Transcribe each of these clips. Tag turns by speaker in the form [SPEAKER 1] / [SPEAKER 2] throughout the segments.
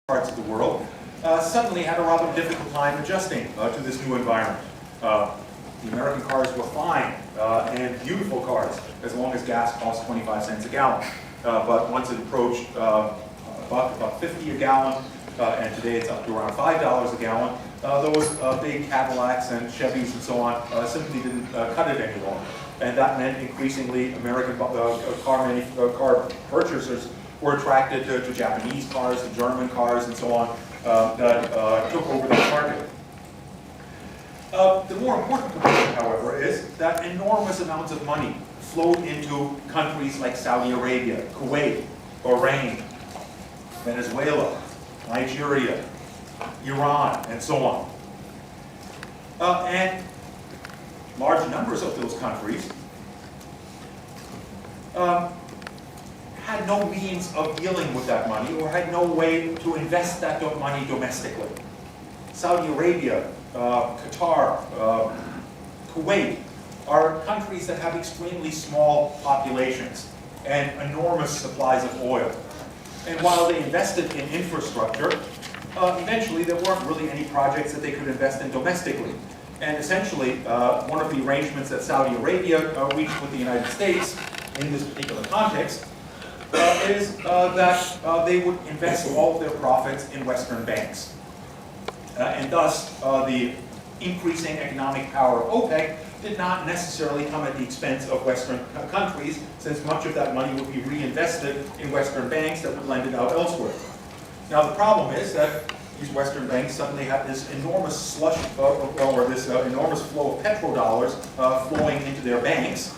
[SPEAKER 1] parts of the world suddenly had a rather difficult time adjusting to this new environment. The American cars were fine and beautiful cars as long as gas cost 25 cents a gallon. But once it approached about 50 a gallon, and today it's up to around $5 a gallon, those big Cadillacs and Chevys and so on simply didn't cut it any longer. And that meant increasingly American car purchasers were attracted to Japanese cars and German cars and so on that took over the market. The more important component, however, is that enormous amounts of money flowed into countries like Saudi Arabia, Kuwait, Bahrain, Venezuela, Nigeria, Iran, and so on. And large numbers of those countries had no means of dealing with that money or had no way to invest that money domestically. Saudi Arabia, Qatar, Kuwait are countries that have extremely small populations and enormous supplies of oil. And while they invested in infrastructure, eventually there weren't really any projects that they could invest in domestically. And essentially, one of the arrangements that Saudi Arabia reached with the United States in this particular context is that they would invest all of their profits in Western banks. And thus, the increasing economic power of OPEC did not necessarily come at the expense of Western countries, since much of that money would be reinvested in Western banks that would lend it out elsewhere. Now, the problem is that these Western banks suddenly have this enormous slush, or this enormous flow of petrodollars flowing into their banks.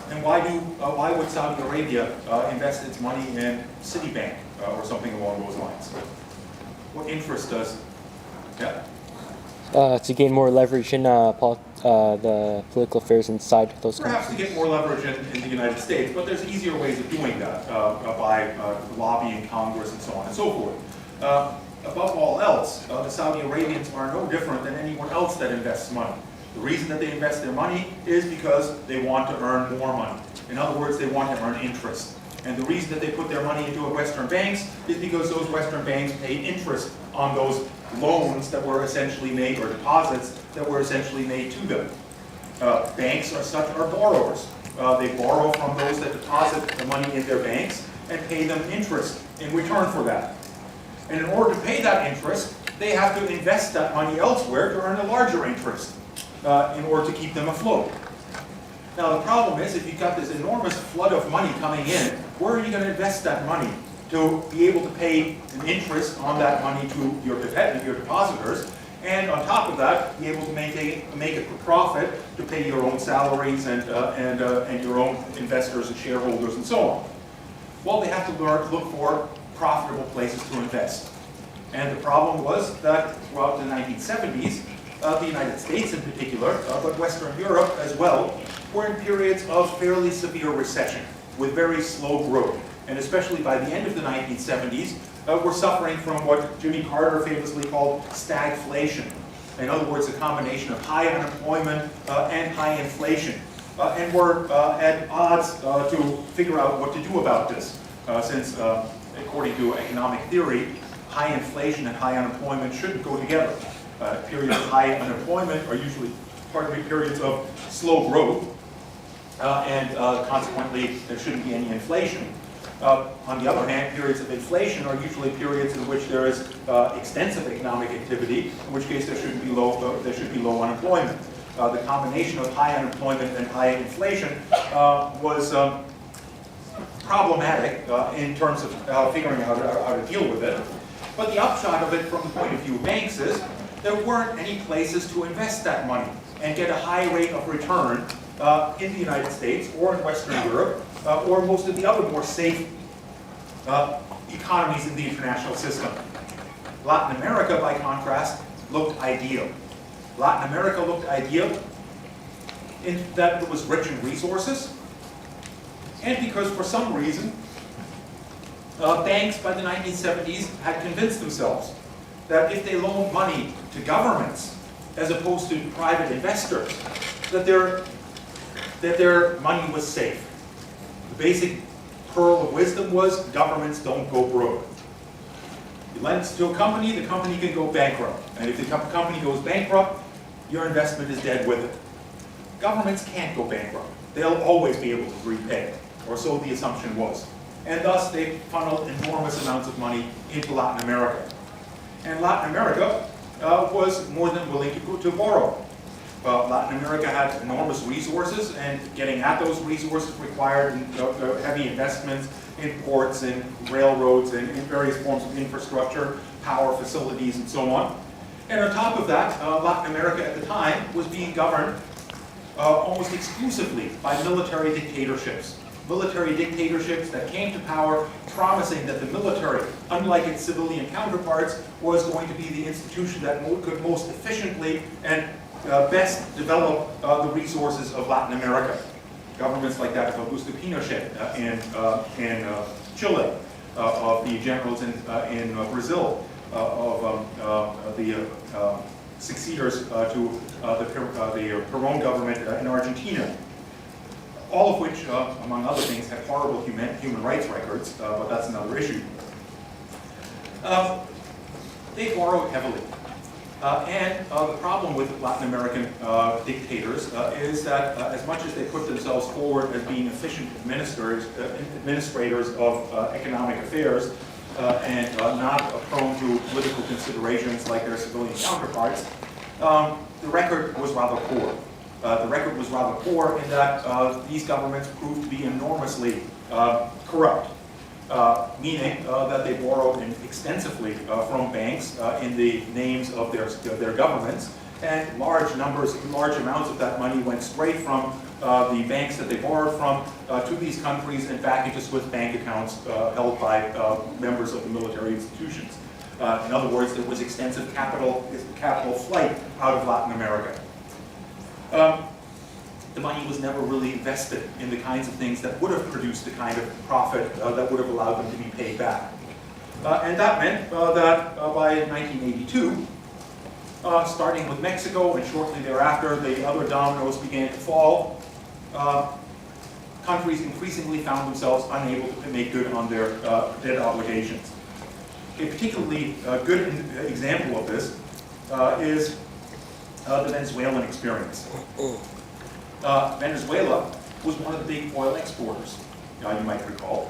[SPEAKER 1] And why would Saudi Arabia invest its money in Citibank or something along those lines? What interest does? Yeah.
[SPEAKER 2] To gain more leverage in the political affairs inside those countries.
[SPEAKER 1] Perhaps to get more leverage in the United States, but there's easier ways of doing that by lobbying Congress and so on and so forth. Above all else, the Saudi Arabians are no different than anyone else that invests money. The reason that they invest their money is because they want to earn more money. In other words, they want to earn interest. And the reason that they put their money into Western banks is because those Western banks pay interest on those loans that were essentially made, or deposits that were essentially made to them. Banks are borrowers. They borrow from those that deposit the money in their banks and pay them interest in return for that. And in order to pay that interest, they have to invest that money elsewhere to earn a larger interest in order to keep them afloat. Now the problem is, if you've got this enormous flood of money coming in, where are you going to invest that money to be able to pay an interest on that money to your depositors, and on top of that, be able to make a profit to pay your own salaries and your own investors and shareholders and so on? Well, they have to look for profitable places to invest. And the problem was that throughout the 1970s, the United States in particular, but Western Europe as well, were in periods of fairly severe recession with very slow growth. And especially by the end of the 1970s, we're suffering from what Jimmy Carter famously called stagflation. In other words, a combination of high unemployment and high inflation. And we're at odds to figure out what to do about this, since according to economic theory, high inflation and high unemployment shouldn't go together. Periods of high unemployment are usually periods of slow growth, and consequently there shouldn't be any inflation. On the other hand, periods of inflation are usually periods in which there is extensive economic activity, in which case there should be low unemployment. The combination of high unemployment and high inflation was problematic in terms of figuring out how to deal with it. But the upshot of it from the point of view of banks is there weren't any places to invest that money and get a high rate of return in the United States or in Western Europe or most of the other more safe economies in the international system. Latin America, by contrast, looked ideal. Latin America looked ideal in that it was rich in resources, and because for some reason banks by the 1970s had convinced themselves that if they loaned money to governments as opposed to private investors, that their money was safe. The basic pearl of wisdom was governments don't go broke. You lend to a company, the company can go bankrupt. And if the company goes bankrupt, your investment is dead with it. Governments can't go bankrupt. They'll always be able to repay, or so the assumption was. And thus, they funneled enormous amounts of money into Latin America. And Latin America was more than willing to borrow. Latin America had enormous resources, and getting at those resources required heavy investments in ports and railroads and in various forms of infrastructure, power facilities, and so on. And on top of that, Latin America at the time was being governed almost exclusively by military dictatorships. Military dictatorships that came to power promising that the military, unlike its civilian counterparts, was going to be the institution that could most efficiently and best develop the resources of Latin America. Governments like that of Augusto Pinochet in Chile, of the generals in Brazil, of the succeeders to the Perón government in Argentina, all of which, among other things, had horrible human rights records, but that's another issue. They borrowed heavily. And the problem with Latin American dictators is that as much as they put themselves forward as being efficient administrators of economic affairs and not prone to political considerations like their civilian counterparts, the record was rather poor. The record was rather poor in that these governments proved to be enormously corrupt. Meaning that they borrowed extensively from banks in the names of their governments, and large amounts of that money went straight from the banks that they borrowed from to these countries and back into Swiss bank accounts held by members of the military institutions. In other words, there was extensive capital flight out of Latin America. The money was never really invested in the kinds of things that would have produced the kind of profit that would have allowed them to be paid back. And that meant that by 1982, starting with Mexico and shortly thereafter, the other dominoes began to fall. Countries increasingly found themselves unable to make good on their debt obligations. A particularly good example of this is the Venezuelan experience. Venezuela was one of the big oil exporters, you might recall,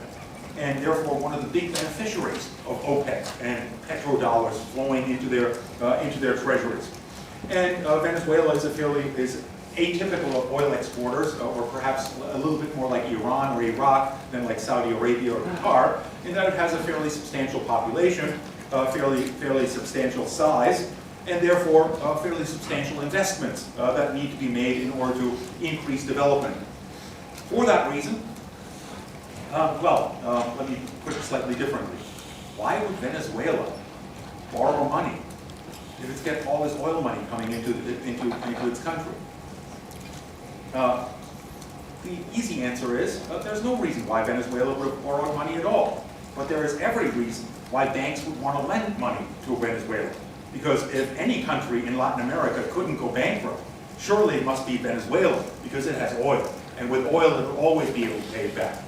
[SPEAKER 1] and therefore one of the big beneficiaries of OPEC and petrodollars flowing into their treasuries. And Venezuela is atypical of oil exporters, or perhaps a little bit more like Iran or Iraq than like Saudi Arabia or Qatar, in that it has a fairly substantial population, fairly substantial size, and therefore fairly substantial investments that need to be made in order to increase development. For that reason, let me put it slightly differently. Why would Venezuela borrow money if it's got all this oil money coming into its country? The easy answer is there's no reason why Venezuela would have borrowed money at all. But there is every reason why banks would want to lend money to Venezuela. Because if any country in Latin America couldn't go bankrupt, surely it must be Venezuela, because it has oil. And with oil, it will always be able to pay it back.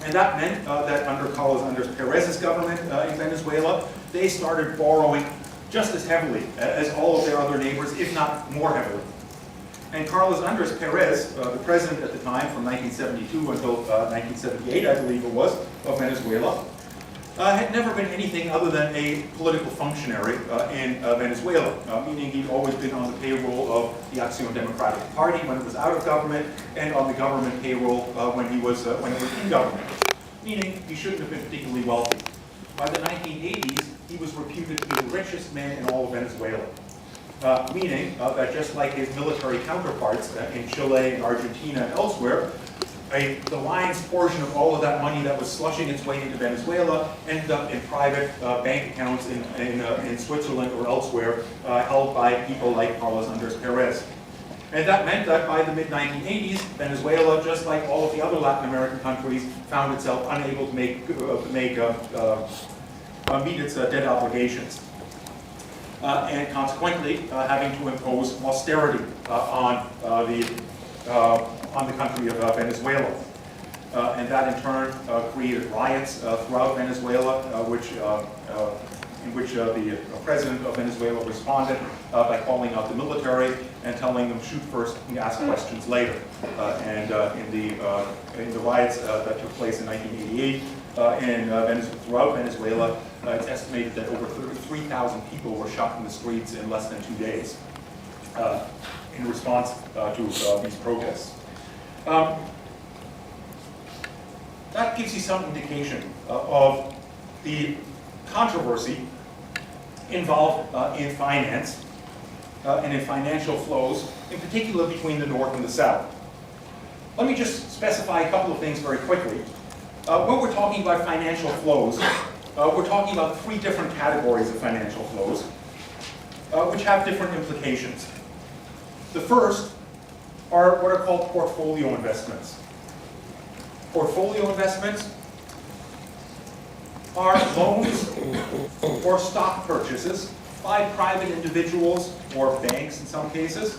[SPEAKER 1] And that meant that under Carlos Andrés Pérez's government in Venezuela, they started borrowing just as heavily as all of their other neighbors, if not more heavily. And Carlos Andrés Pérez, the president at the time, from 1972 until 1978, I believe it was, of Venezuela, had never been anything other than a political functionary in Venezuela, meaning he'd always been on the payroll of the Acción Democrática Party when it was out of government, and on the government payroll when it was in government, meaning he shouldn't have been particularly wealthy. By the 1980s, he was reputed to be the richest man in all of Venezuela, meaning that just like his military counterparts in Chile and Argentina and elsewhere, the lion's portion of all of that money that was slushing its way into Venezuela ended up in private bank accounts in Switzerland or elsewhere, held by people like Carlos Andrés Pérez. And that meant that by the mid-1980s, Venezuela, just like all of the other Latin American countries, found itself unable to meet its debt obligations. And consequently, having to impose austerity on the country of Venezuela. And that in turn created riots throughout Venezuela, which in which the president of Venezuela responded by calling out the military and telling them shoot first and ask questions later. And in the riots that took place in 1988 throughout Venezuela, it's estimated that over 3,000 people were shot in the streets in less than 2 days in response to these protests. That gives you some indication of the controversy involved in finance and in financial flows, in particular between the North and the South. Let me just specify a couple of things very quickly. When we're talking about financial flows, we're talking about 3 different categories of financial flows, which have different implications. The first are what are called portfolio investments. Portfolio investments are loans or stock purchases by private individuals or banks in some cases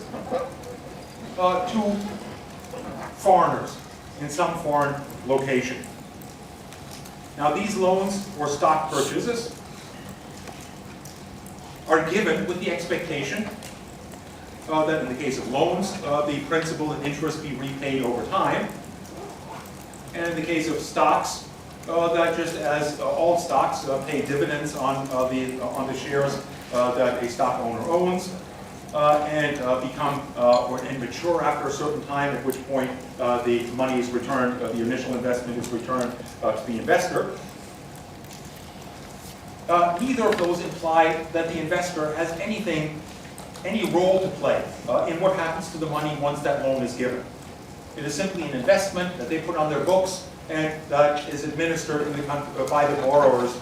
[SPEAKER 1] to foreigners in some foreign location. Now these loans or stock purchases are given with the expectation that in the case of loans, the principal and interest be repaid over time. And in the case of stocks, that just as all stocks pay dividends on the shares that a stock owner owns, and mature after a certain time, at which point the money is returned, the initial investment is returned to the investor. Neither of those imply that the investor has any role to play in what happens to the money once that loan is given. It is simply an investment that they put on their books and that is administered in the by the borrowers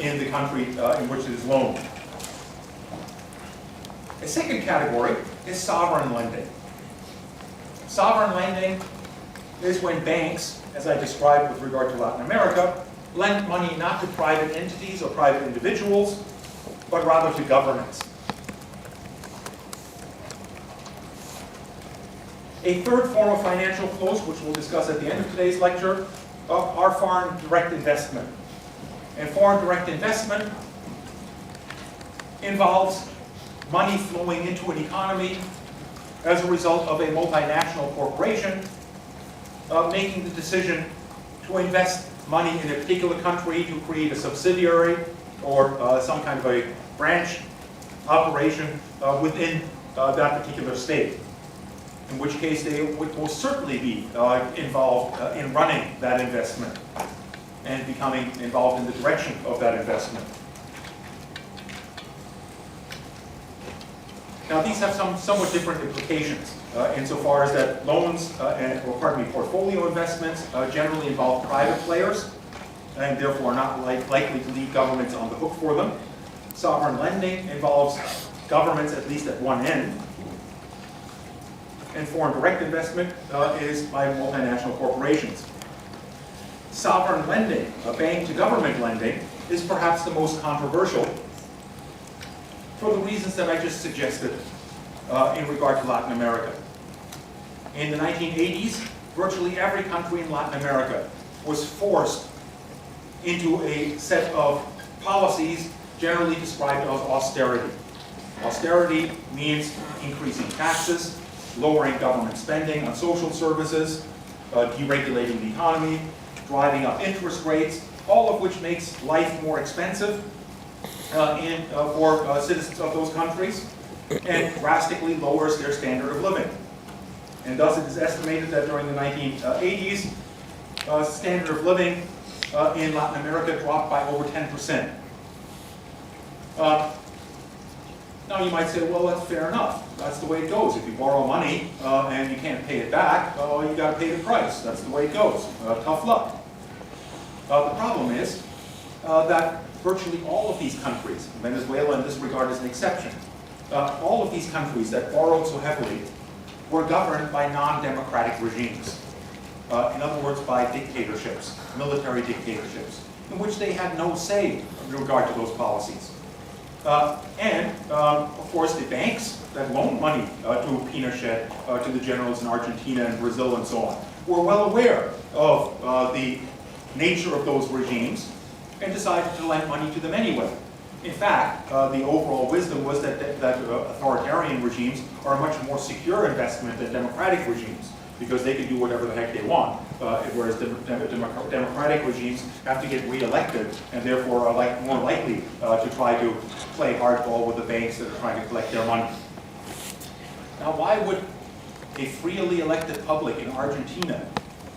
[SPEAKER 1] in the country in which it is loaned. A second category is sovereign lending. Sovereign lending is when banks, as I described with regard to Latin America, lend money not to private entities or private individuals, but rather to governments. A third form of financial flows, which we'll discuss at the end of today's lecture, are foreign direct investment. And foreign direct investment involves money flowing into an economy as a result of a multinational corporation making the decision to invest money in a particular country to create a subsidiary or some kind of a branch operation within that particular state. In which case they would most certainly be involved in running that investment and becoming involved in the direction of that investment. Now these have some somewhat different implications insofar as that loans, portfolio investments generally involve private players and therefore are not likely to leave governments on the hook for them. Sovereign lending involves governments at least at one end. And foreign direct investment is by multinational corporations. Sovereign lending, bank-to-government lending, is perhaps the most controversial for the reasons that I just suggested in regard to Latin America. In the 1980s, virtually every country in Latin America was forced into a set of policies generally described as austerity. Austerity means increasing taxes, lowering government spending on social services, deregulating the economy, driving up interest rates, all of which makes life more expensive for citizens of those countries and drastically lowers their standard of living. And thus it is estimated that during the 1980s, standard of living in Latin America dropped by over 10%. Now you might say, well, that's fair enough. That's the way it goes. If you borrow money and you can't pay it back, you got to pay the price. That's the way it goes. Tough luck. The problem is that virtually all of these countries, Venezuela in this regard is an exception, all of these countries that borrowed so heavily were governed by non-democratic regimes. In other words, by dictatorships, military dictatorships, in which they had no say in regard to those policies. Of course, the banks that loaned money to Pinochet, to the generals in Argentina and Brazil and so on, were well aware of the nature of those regimes and decided to lend money to them anyway. In fact, the overall wisdom was that authoritarian regimes are a much more secure investment than democratic regimes, because they can do whatever the heck they want, whereas democratic regimes have to get re-elected and therefore are more likely to try to play hardball with the banks that are trying to collect their money. Now, why would a freely elected public in Argentina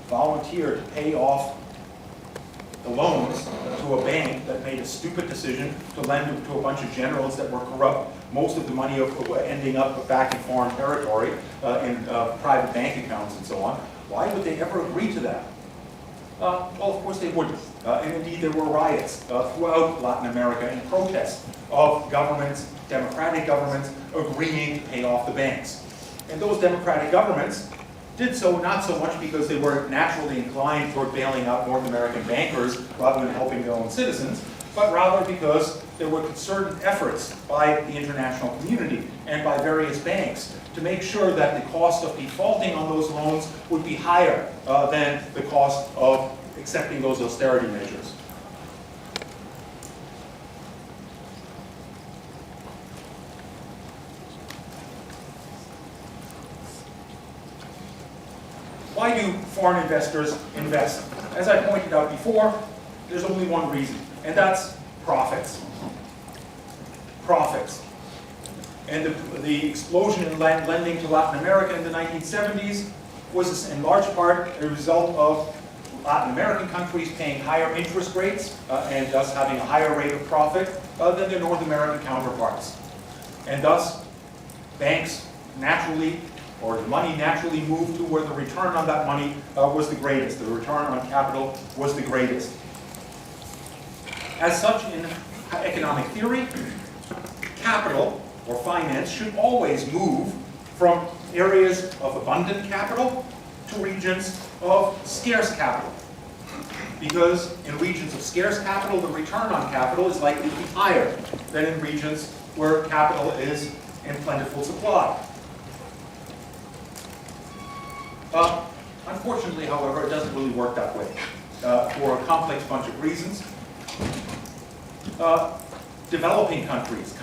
[SPEAKER 1] volunteer to pay off the loans to a bank that made a stupid decision to lend to a bunch of generals that were corrupt, most of the money ending up back in foreign territory in private bank accounts and so on? Why would they ever agree to that? Well, of course they wouldn't. And indeed, there were riots throughout Latin America in protest of governments, democratic governments, agreeing to pay off the banks. And those democratic governments did so not so much because they were naturally inclined toward bailing out North American bankers rather than helping their own citizens, but rather because there were concerted efforts by the international community and by various banks to make sure that the cost of defaulting on those loans would be higher than the cost of accepting those austerity measures. Why do foreign investors invest? As I pointed out before, there's only one reason, and that's profits. Profits. And the explosion in lending to Latin America in the 1970s was in large part a result of Latin American countries paying higher interest rates and thus having a higher rate of profit than their North American counterparts. And thus, banks naturally, or the money naturally moved to where the return on that money was the greatest. The return on capital was the greatest. As such, in economic theory, capital or finance should always move from areas of abundant capital to regions of scarce capital. Because in regions of scarce capital, the return on capital is likely to be higher than in regions where capital is in plentiful supply. Unfortunately, however, it doesn't really work that way for a complex bunch of reasons. Developing countries,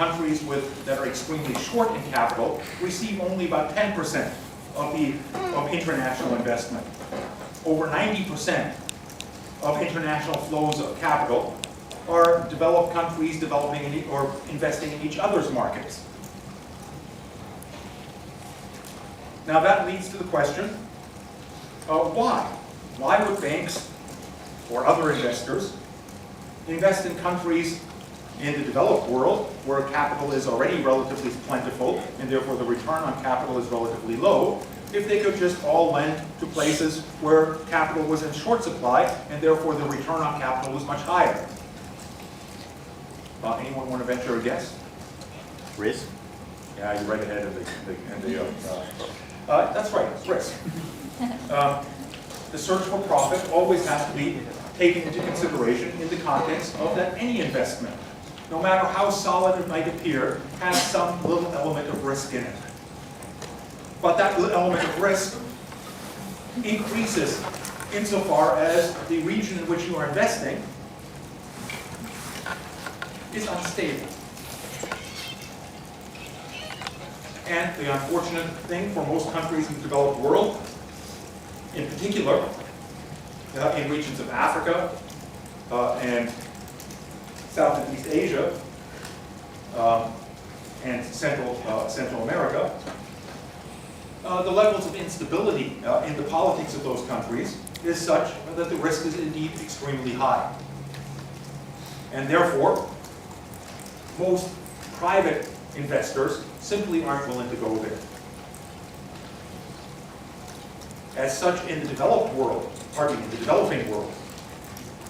[SPEAKER 1] that are extremely short in capital, receive only about 10% of international investment. Over 90% of international flows of capital are developed countries developing or investing in each other's markets. Now that leads to the question, why? Why would banks or other investors invest in countries in the developed world where capital is already relatively plentiful and therefore the return on capital is relatively low, if they could just all lend to places where capital was in short supply and therefore the return on capital was much higher? Anyone want to venture a guess?
[SPEAKER 3] Risk?
[SPEAKER 1] Yeah, you're right ahead of that's right, it's risk. The search for profit always has to be taken into consideration in the context of that any investment, no matter how solid it might appear, has some little element of risk in it. But that little element of risk increases insofar as the region in which you are investing is unstable. And the unfortunate thing for most countries in the developed world, in particular, in regions of Africa and South and East Asia and Central America, the levels of instability in the politics of those countries is such that the risk is indeed extremely high. And therefore, most private investors simply aren't willing to go there. As such, in the developed world, in the developing world,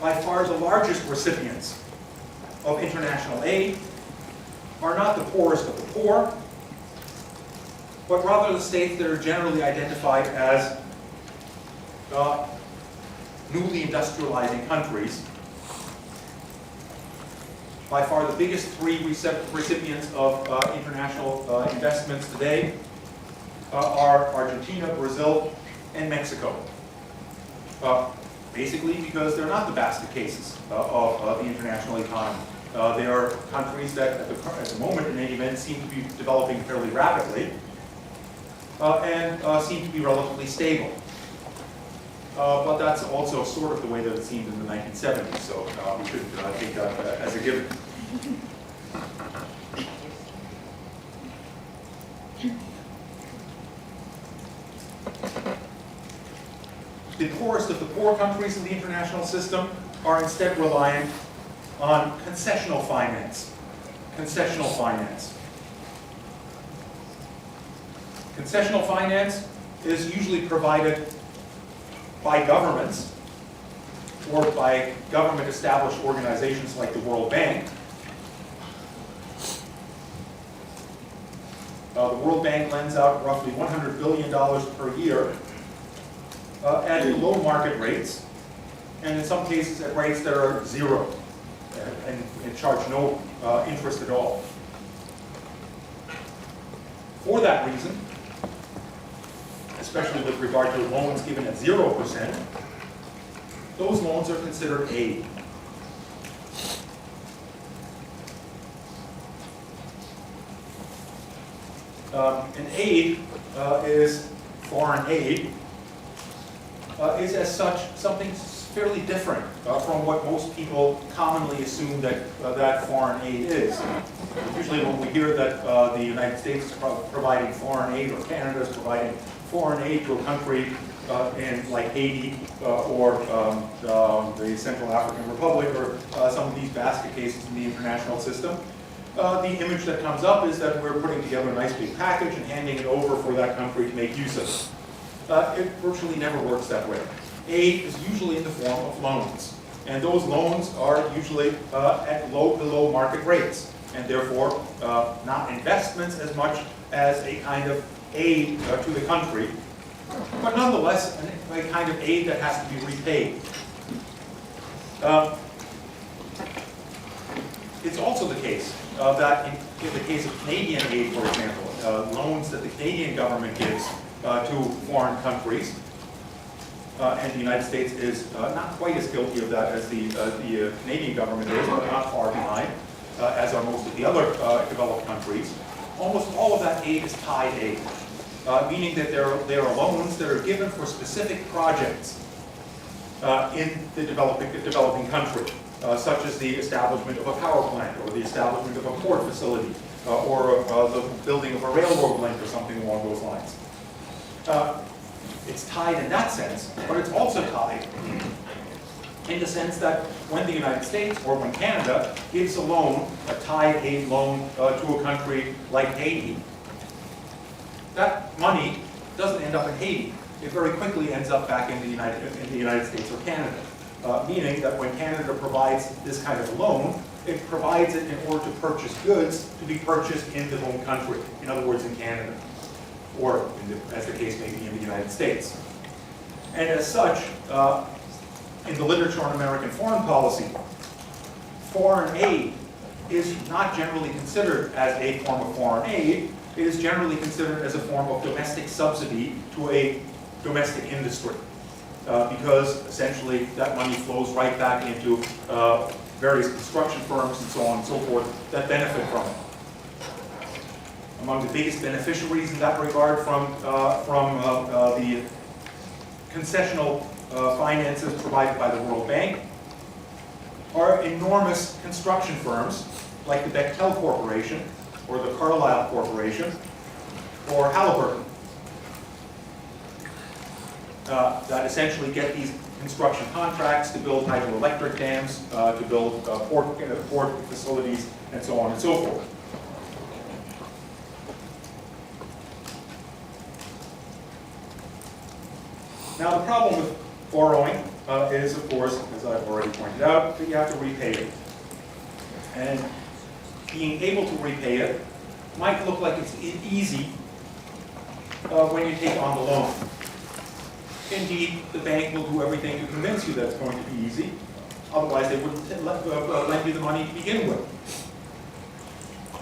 [SPEAKER 1] by far the largest recipients of international aid are not the poorest of the poor, but rather the states that are generally identified as newly industrializing countries. By far the biggest three recipients of international investments today are Argentina, Brazil, and Mexico. basically because they're not the basket cases of the international economy. They are countries that at the moment in any event seem to be developing fairly rapidly and seem to be relatively stable. But that's also sort of the way that it seemed in the 1970s, so we should take that as a given. The poorest of the poor countries in the international system are instead reliant on concessional finance. Concessional finance. Concessional finance is usually provided by governments or by government-established organizations like the World Bank. The World Bank lends out roughly $100 billion per year at low market rates, and in some cases at rates that are zero and charge no interest at all. For that reason, especially with regard to loans given at 0%, those loans are considered aid. And aid is foreign aid, is as such something fairly different from what most people commonly assume that that foreign aid is. Usually when we hear that the United States is providing foreign aid, or Canada is providing foreign aid to a country in like Haiti or the Central African Republic, or some of these basket cases in the international system, the image that comes up is that we're putting together a nice big package and handing it over for that country to make use of. It virtually never works that way. Aid is usually in the form of loans, and those loans are usually at below market rates, and therefore not investments as much as a kind of aid to the country, but nonetheless a kind of aid that has to be repaid. It's also the case that in the case of Canadian aid, for example, loans that the Canadian government gives to foreign countries, and the United States is not quite as guilty of that as the Canadian government is, but not far behind, as are most of the other developed countries. Almost all of that aid is tied aid, meaning that there are loans that are given for specific projects in the developing country, such as the establishment of a power plant, or the establishment of a port facility, or the building of a railroad link, or something along those lines. It's tied in that sense, but it's also tied in the sense that when the United States or when Canada gives a loan, a tied aid loan to a country like Haiti, that money doesn't end up in Haiti. It very quickly ends up back in the United States or Canada. Meaning that when Canada provides this kind of loan, it provides it in order to purchase goods to be purchased in the home country, in other words, in Canada, or as the case may be in the United States. And as such, in the literature on American foreign policy, foreign aid is not generally considered as a form of foreign aid. It is generally considered as a form of domestic subsidy to a domestic industry, because essentially that money flows right back into various construction firms and so on and so forth that benefit from it. Among the biggest beneficiaries in that regard from the concessional finances provided by the World Bank are enormous construction firms like the Bechtel Corporation, or the Carlyle Corporation, or Halliburton, that essentially get these construction contracts to build hydroelectric dams, to build port facilities, and so on and so forth. Now, the problem with borrowing is, of course, as I've already pointed out, that you have to repay it. And being able to repay it might look like it's easy when you take on the loan. Indeed, the bank will do everything to convince you that it's going to be easy. Otherwise, they wouldn't lend you the money to begin with.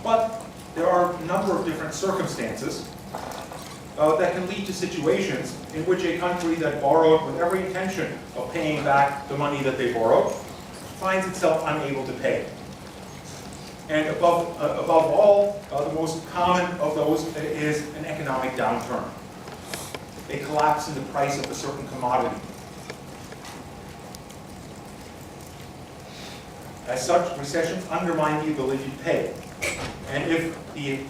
[SPEAKER 1] But there are a number of different circumstances that can lead to situations in which a country that borrowed with every intention of paying back the money that they borrowed finds itself unable to pay. And above all, the most common of those is an economic downturn, a collapse in the price of a certain commodity. As such, recessions undermine the ability to pay. And if the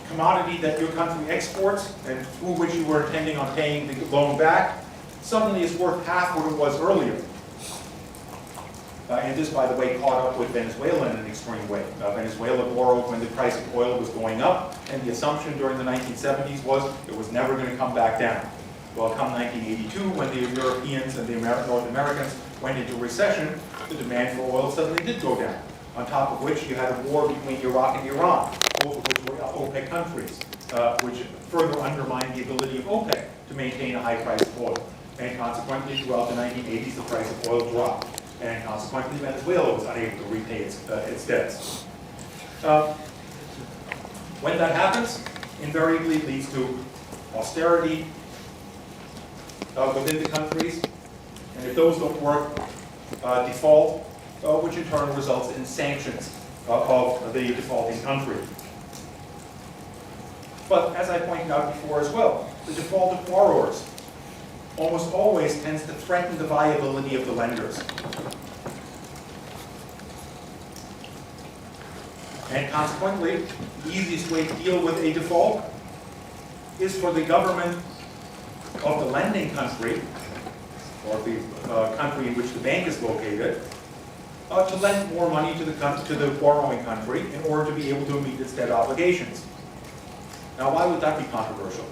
[SPEAKER 1] commodity that your country exports and through which you were intending on paying the loan back suddenly is worth half what it was earlier. And this, by the way, caught up with Venezuela in an extreme way. Venezuela borrowed when the price of oil was going up, and the assumption during the 1970s was it was never going to come back down. Well, come 1982, when the Europeans and the North Americans went into recession, the demand for oil suddenly did go down. On top of which, you had a war between Iraq and Iran, both of which were OPEC countries, which further undermined the ability of OPEC to maintain a high price of oil. And consequently, throughout the 1980s, the price of oil dropped. And consequently, Venezuela was unable to repay its debts. When that happens, invariably it leads to austerity within the countries, and if those don't work, default, which in turn results in sanctions of the defaulting country. But as I pointed out before as well, the default of borrowers almost always tends to threaten the viability of the lenders. And consequently, the easiest way to deal with a default is for the government of the lending country, or the country in which the bank is located, to lend more money to the borrowing country in order to be able to meet its debt obligations. Now, why would that be controversial?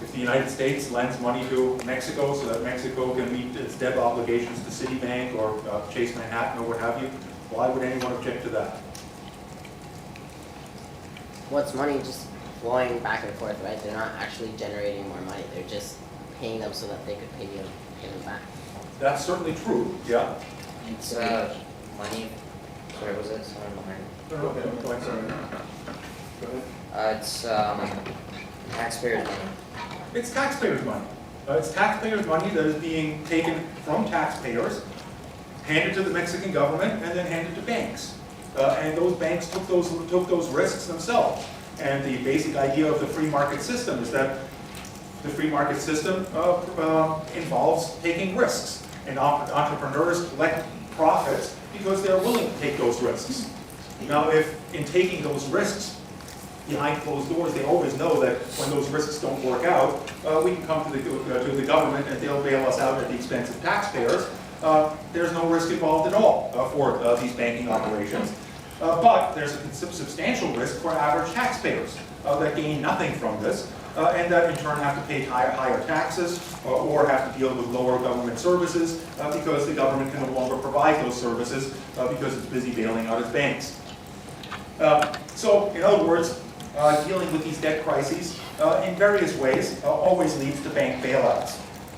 [SPEAKER 1] If the United States lends money to Mexico so that Mexico can meet its debt obligations to Citibank or Chase Manhattan or what have you, why would anyone object to that?
[SPEAKER 3] What's money just flowing back and forth, right? They're not actually generating more money. They're just paying them so that they could pay them back.
[SPEAKER 1] That's certainly true, yeah.
[SPEAKER 4] It's money. Sorry, was it? Sorry, behind.
[SPEAKER 1] Go ahead.
[SPEAKER 4] It's taxpayers' money.
[SPEAKER 1] It's taxpayers' money. It's taxpayers' money that is being taken from taxpayers, handed to the Mexican government, and then handed to banks. And those banks took those risks themselves. And the basic idea of the free market system is that the free market system involves taking risks. And entrepreneurs collect profits because they're willing to take those risks. Now, if in taking those risks behind closed doors, they always know that when those risks don't work out, we can come to the government and they'll bail us out at the expense of taxpayers. There's no risk involved at all for these banking operations. But there's a substantial risk for average taxpayers that gain nothing from this, and that in turn have to pay higher taxes or have to deal with lower government services because the government can no longer provide those services because it's busy bailing out its banks. So, in other words, dealing with these debt crises in various ways always leads to bank bailouts.